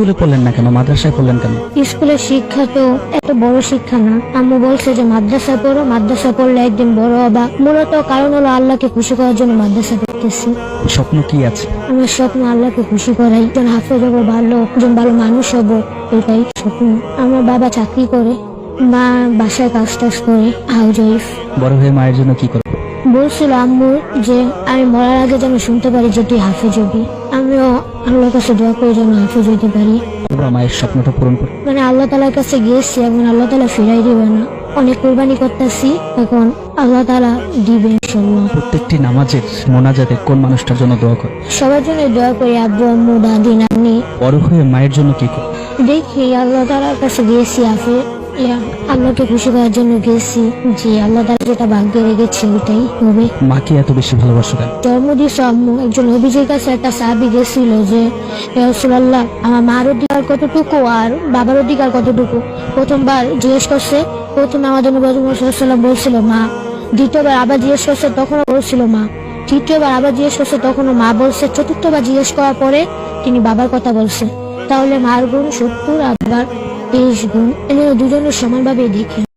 স্কুলে পড়লেন না কেন, মাদ্রাসায় পড়লেন কেন? স্কুলের শিক্ষা তো এত বড় শিক্ষা না। আম্মু বলছে যে মাদ্রাসায় পড়ো, মাদ্রাসায় পড়লে একদিন বড় হবা। মূলত কারণ হলো আল্লাহকে খুশি করার জন্য মাদ্রাসা পড়তেছি। স্বপ্ন কি আছে? আমার স্বপ্ন আল্লাহকে খুশি করাই, একজন হাফেজ হবো, একজন ভালো মানুষ হবো, এটাই স্বপ্ন। আমার বাবা চাকরি করে, মা বাসায় কাজ টাজ করে, হাউস ওয়াইফ। বড় হয়ে মায়ের জন্য কি করবে? বলছিল আম্মু যে আমি মরার আগে যেন শুনতে পারি যে তুই হাফেজ হবি। আমিও আল্লাহর কাছে দোয়া করে যেন হাফেজ হইতে পারি। মায়ের স্বপ্নটা পূরণ করবে। মানে আল্লাহ তালার কাছে গিয়েছি, এখন আল্লাহ তালা ফিরাই দিবে না। অনেক কোরবানি করতেছি, এখন আল্লাহ তালা দিবে ইনশাল্লাহ। প্রত্যেকটি নামাজের মোনাজাতে কোন মানুষটার জন্য দোয়া করে? সবার জন্য দোয়া করি, আব্বু আম্মু দাদি নানি। বড় হয়ে মায়ের জন্য কি করবে? দেখি আল্লাহ তালার কাছে গিয়েছি, আল্লাহকে খুশি করার জন্য গেছি, যে আল্লাহ তালা যেটা ভাগ্যে রেখেছে ওইটাই হবে। মাকে এত বেশি ভালোবাসো কেন? জন্ম দিয়েছে আম্মু। একজন নবীজির কাছে একটা সাহাবী গেছিল যে ইয়া রাসূলুল্লাহ, আমার মার অধিকার কতটুকু আর বাবার অধিকার কতটুকু। প্রথমবার জিজ্ঞেস করছে, প্রথমে আমাদের নবী মুহাম্মদ সাল্লাল্লাহু আলাইহি ওয়াসাল্লাম বলছিল মা। দ্বিতীয়বার আবার জিজ্ঞেস করছে, তখনও বলছিল মা। তৃতীয়বার আবার জিজ্ঞেস করছে, তখনও মা বলছে। চতুর্থবার জিজ্ঞেস করার পরে তিনি বাবার কথা বলছে। তাহলে মার গুণ 70 আর বাবার 23 গুণ। দুজনের সমানভাবে দেখে।